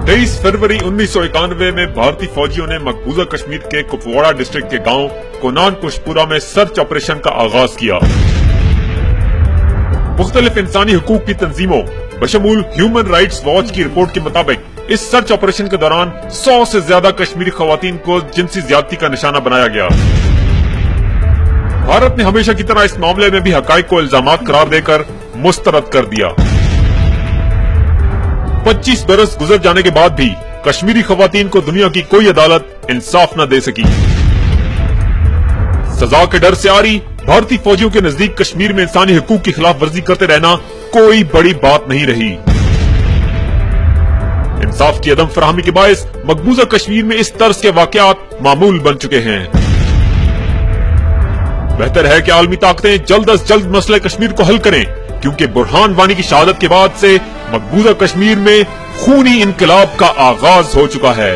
23 फरवरी 1991 में भारतीय फौजियों ने मकबूजा कश्मीर के कुपवाड़ा डिस्ट्रिक्ट के गांव कोनान कुशपुरा में सर्च ऑपरेशन का आगाज किया। मुख्तलिफ इंसानी हुकूक की तंजीमों बशमूल ह्यूमन राइट्स वॉच की रिपोर्ट के मुताबिक इस सर्च ऑपरेशन के दौरान 100 से ज्यादा कश्मीरी खवातीन को जिनसी ज्यादती का निशाना बनाया गया। भारत ने हमेशा की तरह इस मामले में भी हकाइक को इल्जामात करार देकर मुस्तरद कर दिया। 25 बरस गुजर जाने के बाद भी कश्मीरी खवातीन को दुनिया की कोई अदालत इंसाफ न दे सकी। सजा के डर से आ रही भारतीय फौजियों के नजदीक कश्मीर में इंसानी हुकूक की खिलाफ वर्जी करते रहना कोई बड़ी बात नहीं रही। इंसाफ की अदम फराहमी के बायस मकबूजा कश्मीर में इस तर्ज के वाकयात मामूल बन चुके हैं। बेहतर है कि आलमी ताकतें जल्द अज जल्द मसले कश्मीर को हल करें, क्योंकि बुरहान वानी की शहादत के बाद से मकबूजा कश्मीर में खूनी इनकलाब का आगाज हो चुका है।